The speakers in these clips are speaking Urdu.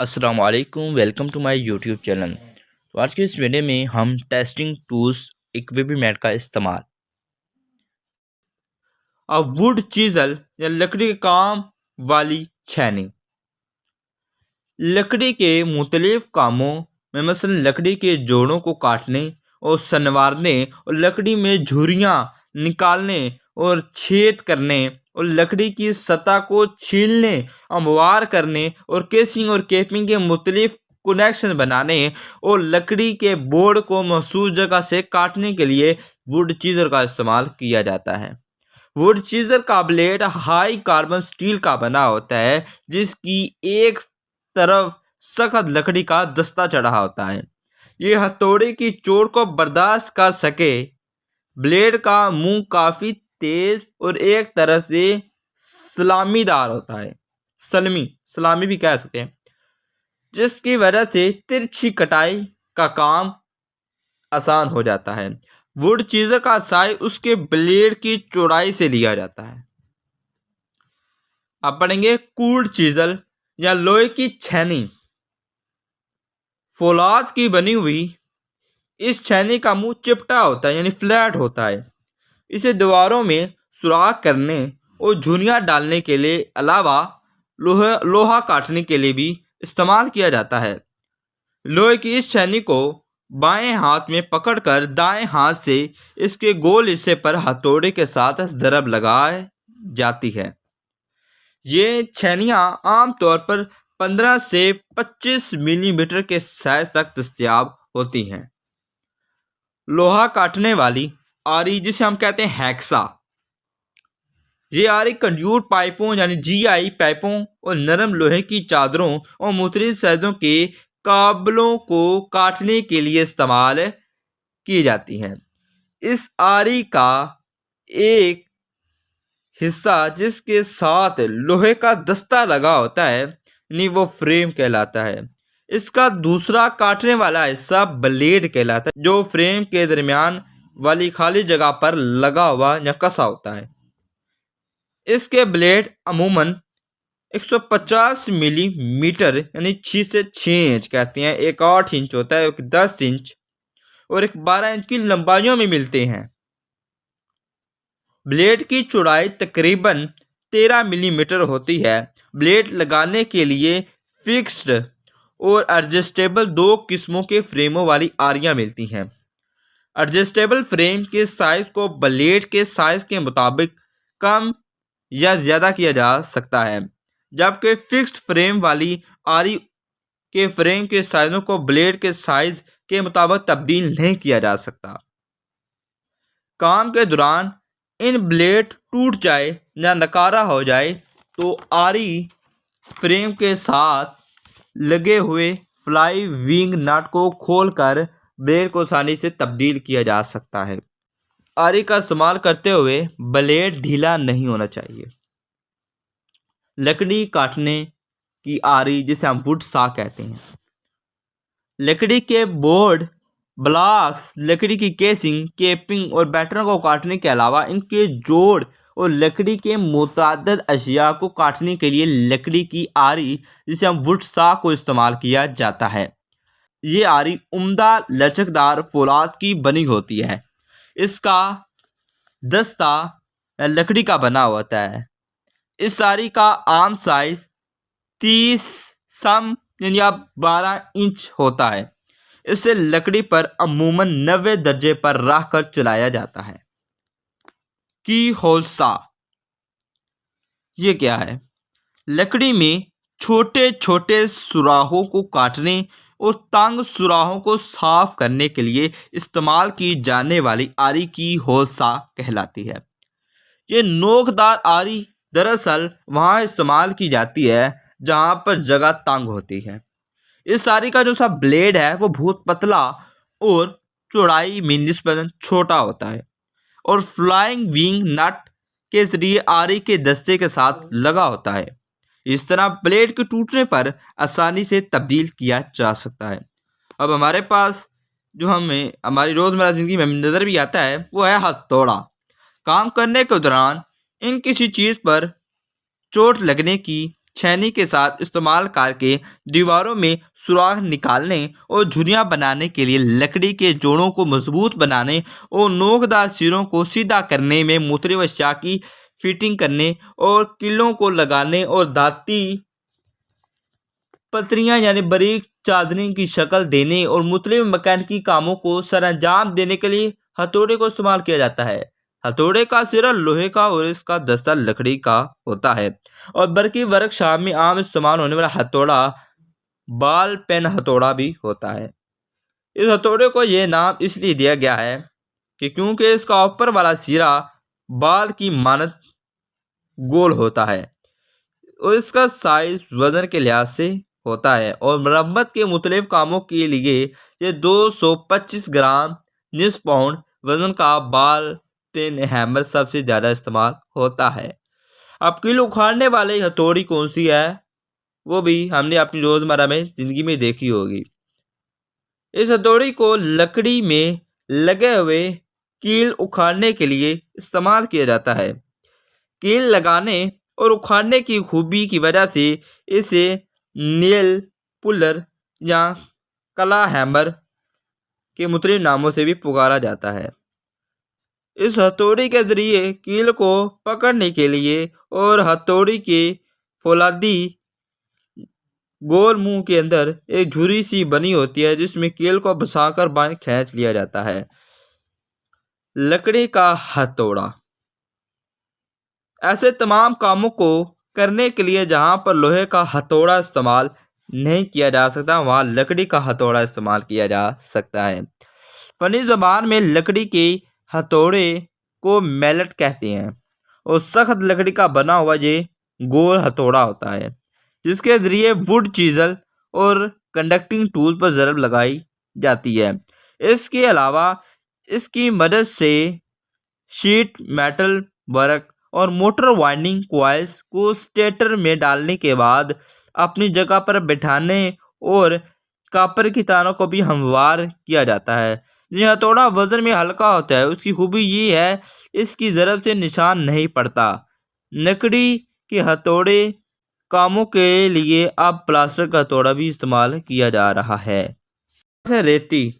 السلام علیکم، welcome to my YouTube channel. تو آج کے اس ویڈیو میں ہم ٹیسٹنگ ٹولز اکوپمنٹ کا استعمال ووڈ چیزل یا لکڑی کے کام والی چھینی۔ لکڑی کے مختلف کاموں میں مثلا لکڑی کے جوڑوں کو کاٹنے اور سنوارنے اور لکڑی میں جھریاں نکالنے اور چھید کرنے اور لکڑی کی سطح کو چھیلنے ہموار کرنے اور کیسنگ اور کیپنگ کے مختلف کنیکشن بنانے اور لکڑی کے بورڈ کو مخصوص جگہ سے کاٹنے کے لیے ووڈ چیزر کا استعمال کیا جاتا ہے۔ ووڈ چیزر کا بلیڈ ہائی کاربن سٹیل کا بنا ہوتا ہے جس کی ایک طرف سخت لکڑی کا دستہ چڑھا ہوتا ہے۔ یہ ہتھوڑے کی چوٹ کو برداشت کر سکے۔ بلیڈ کا منہ کافی تیز اور ایک طرح سے سلامی دار ہوتا ہے، سلامی بھی کہہ سکتے ہیں، جس کی وجہ سے ترچھی کٹائی کا کام آسان ہو جاتا ہے۔ ووڈ چیزر کا سائز اس کے بلیڈ کی چوڑائی سے لیا جاتا ہے۔ اب پڑھیں گے کولڈ چیزل یا لوہے کی چھینی۔ فولاد کی بنی ہوئی اس چھینی کا منہ چپٹا ہوتا ہے یعنی فلیٹ ہوتا ہے۔ اسے دیواروں میں سوراخ کرنے اور جھریاں ڈالنے کے لیے علاوہ لوہا کاٹنے کے لیے بھی استعمال کیا جاتا ہے۔ لوہے کی اس چھینی کو بائیں ہاتھ میں پکڑ کر دائیں ہاتھ سے اس کے گول حصے پر ہتھوڑے کے ساتھ ضرب لگائی جاتی ہے۔ یہ چھینیاں عام طور پر 15 سے 25 ملی میٹر کے سائز تک دستیاب ہوتی ہیں۔ لوہا کاٹنے والی آری جسے ہم کہتے ہیں ہیکسا، یہ آری کنڈیوٹ پائپوں یعنی جی آئی پائپوں اور نرم لوہے کی چادروں اور مختلف سائزوں کے کابلوں کو کاٹنے کے لیے استعمال کی جاتی ہے۔ اس آری کا ایک حصہ جس کے ساتھ لوہے کا دستہ لگا ہوتا ہے یعنی وہ فریم کہلاتا ہے۔ اس کا دوسرا کاٹنے والا حصہ بلیڈ کہلاتا ہے جو فریم کے درمیان والی خالی جگہ پر لگا ہوا یا کسا ہوتا ہے۔ اس کے بلیڈ عموماً 150 ملی میٹر یعنی 6 سے 6 انچ کہتے ہیں، ایک 8 انچ ہوتا ہے، ایک 10 انچ اور ایک 12 انچ کی لمبائیوں میں ملتے ہیں۔ بلیڈ کی چوڑائی تقریباً 13 ملی میٹر ہوتی ہے۔ بلیڈ لگانے کے لیے فکسڈ اور ایڈجسٹیبل دو قسموں کے فریموں والی آریاں ملتی ہیں۔ ایڈجسٹیبل فریم کے سائز کو بلیڈ کے سائز کے مطابق کم یا زیادہ کیا جا سکتا ہے، جبکہ فکسڈ فریم والی آری کے فریم کے سائزوں کو بلیڈ کے سائز کے مطابق تبدیل نہیں کیا جا سکتا۔ کام کے دوران ان بلیڈ ٹوٹ جائے یا ناکارہ ہو جائے تو آری فریم کے ساتھ لگے ہوئے فلائی ونگ نٹ کو کھول کر بلیڈ کو آسانی سے تبدیل کیا جا سکتا ہے۔ آری کا استعمال کرتے ہوئے بلیڈ ڈھیلا نہیں ہونا چاہیے۔ لکڑی کاٹنے کی آری جسے ہم ووڈ سا کہتے ہیں۔ لکڑی کے بورڈ، بلاکس، لکڑی کی کیسنگ، کیپنگ اور بیٹروں کو کاٹنے کے علاوہ ان کے جوڑ اور لکڑی کے متعدد اشیاء کو کاٹنے کے لیے لکڑی کی آری جسے ہم ووڈ سا کو استعمال کیا جاتا ہے۔ یہ آری عمدہ لچکدار فولاد کی بنی ہوتی ہے۔ اس کا دستہ لکڑی کا بنا ہوتا ہے۔ اس آری کا عام سائز 30 سم یعنی 12 انچ ہوتا ہے۔ اسے لکڑی پر عموماً 90 درجے پر رکھ کر چلایا جاتا ہے۔ کی ہول سا یہ کیا ہے؟ لکڑی میں چھوٹے چھوٹے سوراخوں کو کاٹنے اور تنگ سوراخوں کو صاف کرنے کے لیے استعمال کی جانے والی آری کی ہول سا کہلاتی ہے۔ یہ نوکدار آری دراصل وہاں استعمال کی جاتی ہے جہاں پر جگہ تنگ ہوتی ہے۔ اس آری کا جو سا بلیڈ ہے وہ بہت پتلا اور چوڑائی میں نسبتاً چھوٹا ہوتا ہے اور فلائنگ ونگ نٹ کے ذریعے آری کے دستے کے ساتھ لگا ہوتا ہے۔ اس طرح بلیڈ کے ٹوٹنے پر آسانی سے تبدیل کیا جا سکتا ہے۔ اب ہمارے پاس جو ہمیں ہماری روزمرہ زندگی میں نظر بھی آتا ہے وہ ہے ہتھوڑا۔ کام کرنے کے دوران ان کسی چیز پر چوٹ لگنے کی چھینی کے ساتھ استعمال کر کے دیواروں میں سوراخ نکالنے اور جھریاں بنانے کے لیے لکڑی کے جوڑوں کو مضبوط بنانے اور نوکدار سروں کو سیدھا کرنے میں مختلف اشیاء کی فٹنگ کرنے اور کلوں کو لگانے اور دھاتی پتریاں یعنی باریک چادریں کی شکل دینے اور مختلف مکینیکی کاموں کو سر انجام دینے کے لیے ہتھوڑے کو استعمال کیا جاتا ہے۔ ہتھوڑے کا سرا لوہے کا اور اس کا دستہ لکڑی کا ہوتا ہے اور برقی ورک شاپ میں عام استعمال ہونے والا ہتھوڑا بال پین ہتھوڑا بھی ہوتا ہے۔ اس ہتھوڑے کو یہ نام اس لیے دیا گیا ہے کہ کیونکہ اس کا اوپر والا سرا بال کی مانند گول ہوتا ہے اور اس کا سائز وزن کے لحاظ سے ہوتا ہے اور مرمت کے مختلف کاموں کے لیے یہ 225 گرام نصف پاؤنڈ وزن کا بال پین ہیمر سب سے زیادہ استعمال ہوتا ہے۔ اب کیل اکھاڑنے والی ہتھوڑی کون سی ہے وہ بھی ہم نے اپنی روزمرہ میں زندگی میں دیکھی ہوگی۔ اس ہتھوڑی کو لکڑی میں لگے ہوئے کیل اکھاڑنے کے لیے استعمال کیا جاتا ہے۔ کیل لگانے اور اکھاڑنے کی خوبی کی وجہ سے اسے نیل پولر یا کلا ہیمر کے مختلف ناموں سے بھی پکارا جاتا ہے۔ اس ہتھوڑی کے ذریعے کیل کو پکڑنے کے لیے اور ہتھوڑی کے فولادی گول منہ کے اندر ایک جھری سی بنی ہوتی ہے جس میں کیل کو پھنسا کر باہر کھینچ لیا جاتا ہے۔ لکڑی کا ہتھوڑا ایسے تمام کاموں کو کرنے کے لیے جہاں پر لوہے کا ہتھوڑا استعمال نہیں کیا جا سکتا وہاں لکڑی کا ہتھوڑا استعمال کیا جا سکتا ہے۔ فنی زبان میں لکڑی کے ہتھوڑے کو میلٹ کہتے ہیں اور سخت لکڑی کا بنا ہوا یہ گول ہتھوڑا ہوتا ہے جس کے ذریعے ووڈ چیزل اور کنڈکٹنگ ٹول پر ضرب لگائی جاتی ہے۔ اس کے علاوہ اس کی مدد سے شیٹ میٹل ورک اور موٹر وائنڈنگ کوائلز کو اسٹیٹر میں ڈالنے کے بعد اپنی جگہ پر بٹھانے اور کاپر کی تاروں کو بھی ہموار کیا جاتا ہے۔ یہ ہتھوڑا وزن میں ہلکا ہوتا ہے۔ اس کی خوبی یہ ہے اس کی ضرب سے نشان نہیں پڑتا۔ لکڑی کے ہتھوڑے کاموں کے لیے اب پلاسٹر کا ہتھوڑا بھی استعمال کیا جا رہا ہے۔ جیسے ریتی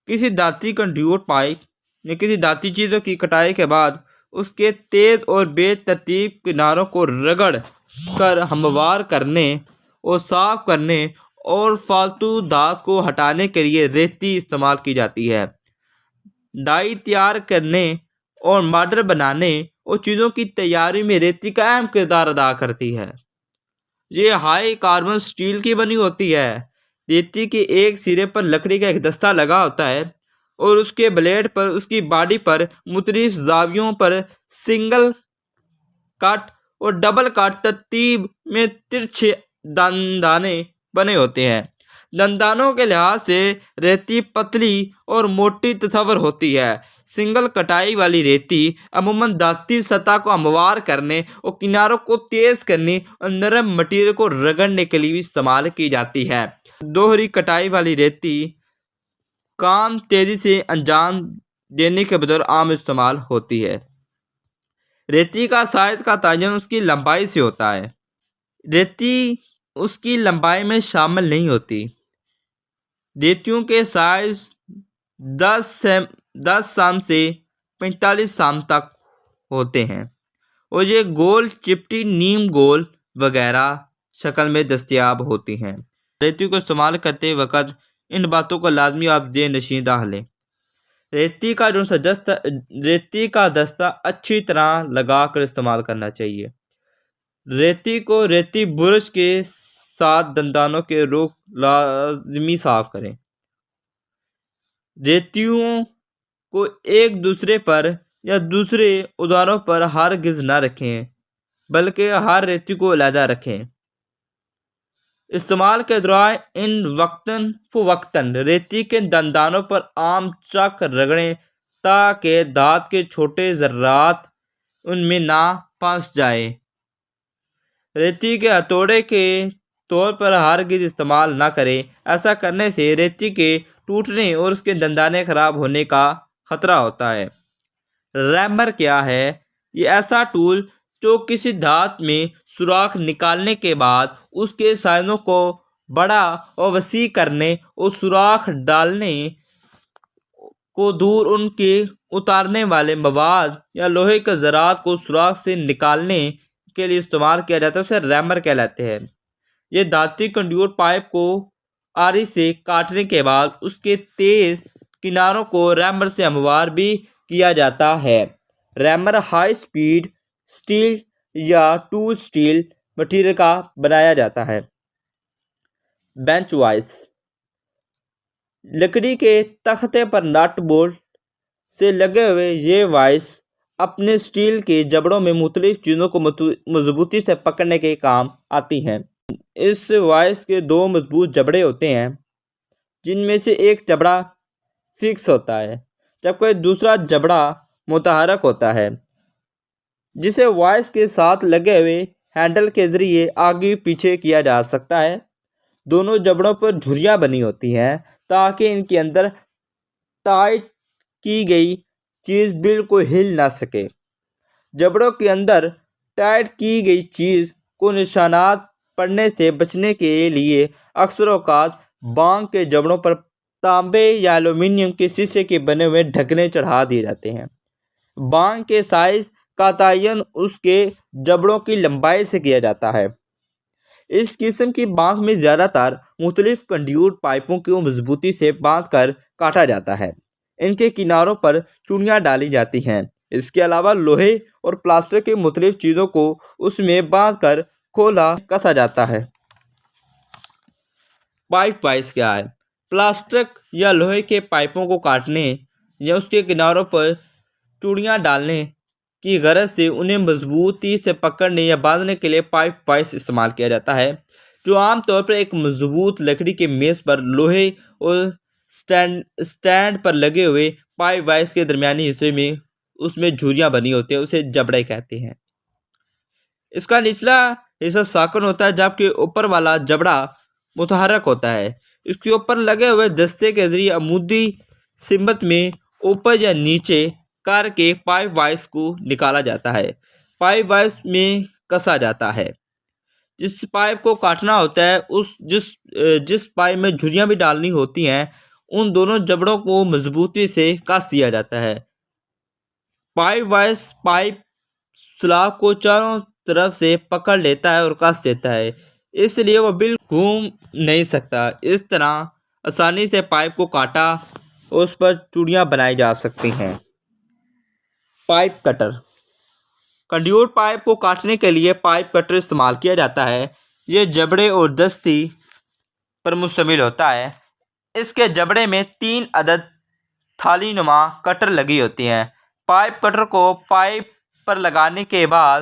کسی دھاتی کنڈیوٹ پائپ یا کسی دھاتی چیزوں کی کٹائی کے بعد اس کے تیز اور بے ترتیب کناروں کو رگڑ کر ہموار کرنے اور صاف کرنے اور فالتو دھات کو ہٹانے کے لیے ریتی استعمال کی جاتی ہے۔ ڈائی تیار کرنے اور ماڈل بنانے اور چیزوں کی تیاری میں ریتی کا اہم کردار ادا کرتی ہے۔ یہ ہائی کاربن اسٹیل کی بنی ہوتی ہے۔ ریتی کے ایک سرے پر لکڑی کا ایک دستہ لگا ہوتا ہے اور اس کے بلیڈ پر اس کی باڈی پر مختلف زاویوں پر سنگل کٹ اور ڈبل کٹ ترتیب میں ترچھے دندانے بنے ہوتے ہیں۔ دندانوں کے لحاظ سے ریتی پتلی اور موٹی تصور ہوتی ہے۔ سنگل کٹائی والی ریتی عموماً دھاتی سطح کو ہموار کرنے اور کناروں کو تیز کرنے اور نرم مٹیریل کو رگڑنے کے لیے بھی استعمال کی جاتی ہے۔ دوہری کٹائی والی ریتی کام تیزی سے انجام دینے کے بطور عام استعمال ہوتی ہے۔ ریتی کا سائز کا تعین اس کی لمبائی سے ہوتا ہے۔ ریتی اس کی لمبائی میں شامل نہیں ہوتی۔ ریتیوں کے سائز 10 سم سے 45 سم تک ہوتے ہیں اور یہ گول چپٹی نیم گول وغیرہ شکل میں دستیاب ہوتی ہیں۔ ریتی کو استعمال کرتے وقت ان باتوں کو لازمی آپ ذہن نشین رکھ لیں۔ ریتی کا دستہ اچھی طرح لگا کر استعمال کرنا چاہیے۔ ریتی کو ریتی برش کے ساتھ دندانوں کے رخ لازمی صاف کریں۔ ریتیوں کو ایک دوسرے پر یا دوسرے اوزاروں پر ہرگز نہ رکھیں بلکہ ہر ریتی کو علیحدہ رکھیں۔ استعمال کے دوران ان وقتاً فوقتاً ریتی کے دندانوں پر عام چک رگڑیں تاکہ دھات کے چھوٹے ذرات ان میں نہ پھنس جائیں۔ ریتی کے ہتھوڑے کے طور پر ہرگز استعمال نہ کریں۔ ایسا کرنے سے ریتی کے ٹوٹنے اور اس کے دندانے خراب ہونے کا خطرہ ہوتا ہے۔ ریمر کیا ہے؟ یہ ایسا ٹول جو کسی دھات میں سوراخ نکالنے کے بعد اس کے سائزوں کو بڑا اور وسیع کرنے اور سوراخ ڈالنے کو دور ان کے اتارنے والے مواد یا لوہے کے ذرات کو سوراخ سے نکالنے کے لیے استعمال کیا جاتا ہے اسے ریمر کہلاتے ہیں۔ یہ دھاتی کنڈیور پائپ کو آری سے کاٹنے کے بعد اس کے تیز کناروں کو ریمر سے ہموار بھی کیا جاتا ہے۔ ریمر ہائی سپیڈ سٹیل یا ٹول سٹیل مٹیریل کا بنایا جاتا ہے۔ بینچ وائس لکڑی کے تختے پر نٹ بولٹ سے لگے ہوئے یہ وائس اپنے سٹیل کے جبڑوں میں مختلف چیزوں کو مضبوطی سے پکڑنے کے کام آتی ہیں۔ اس وائس کے دو مضبوط جبڑے ہوتے ہیں جن میں سے ایک جبڑا فکس ہوتا ہے جبکہ دوسرا جبڑا متحرک ہوتا ہے جسے وائس کے ساتھ لگے ہوئے ہینڈل کے ذریعے آگے پیچھے کیا جا سکتا ہے۔ دونوں جبڑوں پر جھریاں بنی ہوتی ہیں تاکہ ان کے اندر ٹائٹ کی گئی چیز بالکل ہل نہ سکے۔ جبڑوں کے اندر ٹائٹ کی گئی چیز کو نشانات پڑنے سے بچنے کے لیے اکثر اوقات بانگ کے جبڑوں پر تانبے یا ایلومینیم کے شیشے کے بنے ہوئے ڈھکنے چڑھا دیے جاتے ہیں۔ بانگ کے سائز کا تعین اس کے جبڑوں کی لمبائی سے کیا جاتا ہے۔ اس قسم کی بانگ میں زیادہ تر مختلف کنڈیور پائپوں کو مضبوطی سے باندھ کر کاٹا جاتا ہے۔ ان کے کناروں پر چوڑیاں ڈالی جاتی ہیں۔ اس کے علاوہ لوہے اور پلاسٹک کی مختلف چیزوں کو اس میں باندھ کر کھولا کسا جاتا ہے۔ پائپ وائس کیا ہے؟ پلاسٹک یا لوہے کے پائپوں کو کاٹنے یا اس کے کناروں پر چوڑیاں ڈالنے کی غرض سے انہیں مضبوطی سے پکڑنے یا باندھنے کے لیے پائپ وائس استعمال کیا جاتا ہے، جو عام طور پر ایک مضبوط لکڑی کے میز پر لوہے اور سٹینڈ پر لگے ہوئے پائپ وائس کے درمیانی حصے میں اس میں جھریاں بنی ہوتی ہیں، اسے جبڑے کہتے ہیں۔ اس کا نچلا حصہ ساکن ہوتا ہے جبکہ اوپر والا جبڑا متحرک ہوتا ہے۔ اس کے اوپر لگے ہوئے دستے کے ذریعے عمودی سمت میں اوپر یا نیچے کر کے پائپ وائس کو نکالا جاتا ہے۔ پائپ وائس میں کسا جاتا ہے۔ جس پائپ کو کاٹنا ہوتا ہے جس پائپ میں جھریاں بھی ڈالنی ہوتی ہیں ان دونوں جبڑوں کو مضبوطی سے کس دیا جاتا ہے۔ پائپ وائس پائپ سلاخ کو چاروں طرف سے پکڑ لیتا ہے اور کس دیتا ہے، اس لیے وہ بالکل گھوم نہیں سکتا۔ اس طرح آسانی سے پائپ کو کاٹا اور اس پر چوڑیاں بنائی جا سکتی ہیں۔ پائپ کٹر کنڈیور پائپ کو کاٹنے کے لیے پائپ کٹر استعمال کیا جاتا ہے۔ یہ جبڑے اور دستی پر مشتمل ہوتا ہے۔ اس کے جبڑے میں 3 عدد تھالی نما کٹر لگی ہوتی ہیں۔ پائپ کٹر کو پائپ پر لگانے کے بعد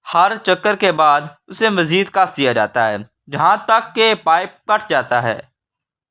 ہر چکر کے بعد اسے مزید کس دیا جاتا ہے جہاں تک کہ پائپ کٹ جاتا ہے۔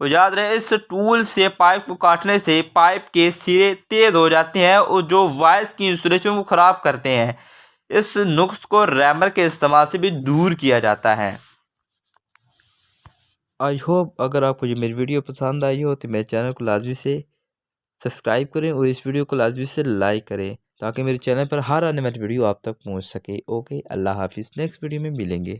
وہ یاد رہے اس ٹول سے پائپ کو کاٹنے سے پائپ کے سرے تیز ہو جاتے ہیں اور جو وائس کی انسولیشن کو خراب کرتے ہیں۔ اس نقص کو ریمر کے استعمال سے بھی دور کیا جاتا ہے۔ آئی ہوپ اگر آپ کو یہ میری ویڈیو پسند آئی ہو تو میرے چینل کو لازمی سے سبسکرائب کریں اور اس ویڈیو کو لازمی سے لائک کریں تاکہ میرے چینل پر ہر آنے والی ویڈیو آپ تک پہنچ سکے۔ اوکے، اللہ حافظ، نیکسٹ ویڈیو میں ملیں گے۔